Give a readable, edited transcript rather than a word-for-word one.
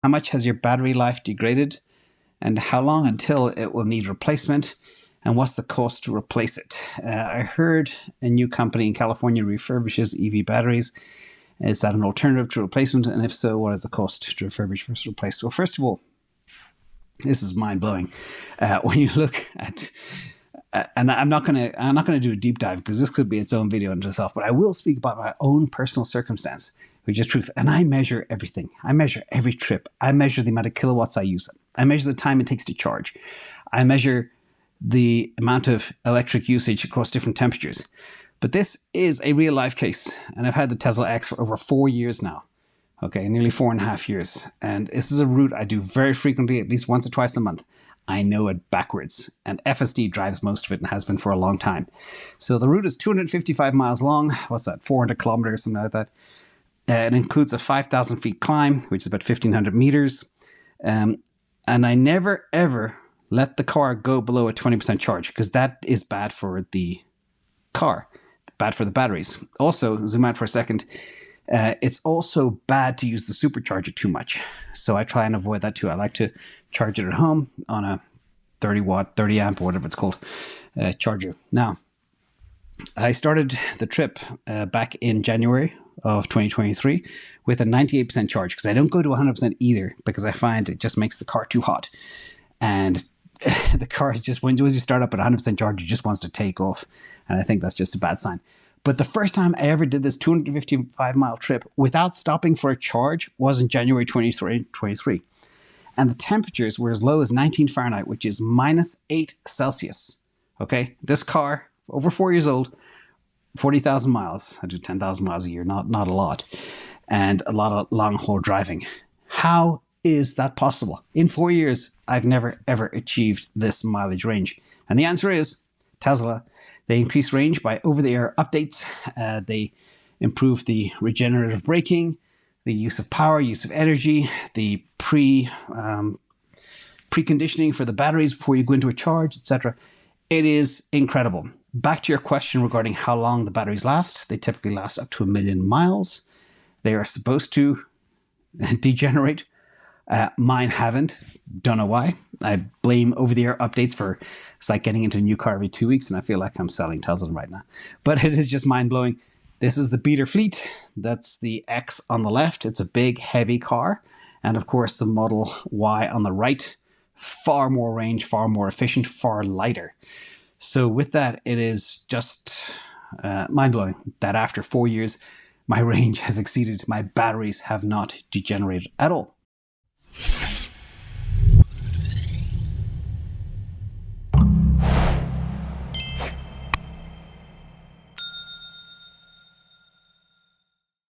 How much has your battery life degraded? And how long until it will need replacement? And what's the cost to replace it? I heard a new company in California refurbishes EV batteries. Is that an alternative to replacement? And if so, what is the cost to refurbish versus replace? Well, first of all, this is mind-blowing. When you look at, and I'm not gonna do a deep dive because this could be its own video unto itself, but I will speak about my own personal circumstance, which is truth. And I measure everything. I measure every trip. I measure the amount of kilowatts I use. I measure the time it takes to charge. I measure the amount of electric usage across different temperatures. But this is a real life case. And I've had the Tesla X for over 4 years now. Okay, nearly 4.5 years. And this is a route I do very frequently, at least once or twice a month. I know it backwards. And FSD drives most of it and has been for a long time. So the route is 255 miles long. What's that? 400 kilometers, something like that. It includes a 5,000 feet climb, which is about 1,500 meters. And I never, ever let the car go below a 20% charge because that is bad for the car, bad for the batteries. Also, zoom out for a second. It's also bad to use the supercharger too much. So I try and avoid that too. I like to charge it at home on a 30 watt, 30 amp, or whatever it's called, charger. Now, I started the trip back in January of 2023 with a 98% charge because I don't go to 100% either because I find it just makes the car too hot. And the car is just, when you start up at 100% charge, it just wants to take off. And I think that's just a bad sign. But the first time I ever did this 255-mile trip without stopping for a charge was in January 2023. And the temperatures were as low as 19 Fahrenheit, which is -8 Celsius. Okay, this car, over 4 years old, 40,000 miles. I do 10,000 miles a year, not a lot. And a lot of long haul driving. How is that possible? In 4 years, I've never, ever achieved this mileage range. And the answer is Tesla. They increase range by over-the-air updates. They improve the regenerative braking, the use of power, use of energy, the preconditioning for the batteries before you go into a charge, etc. It is incredible. Back to your question regarding how long the batteries last. They typically last up to 1 million miles. They are supposed to degenerate. Mine haven't. Don't know why. I blame over-the-air updates for, it's like getting into a new car every 2 weeks, and I feel like I'm selling Tesla right now. But it is just mind-blowing. This is the beater fleet. That's the X on the left. It's a big, heavy car. And of course, the Model Y on the right. Far more range, far more efficient, far lighter. So with that, it is just mind-blowing that after 4 years, my range has exceeded. My batteries have not degenerated at all.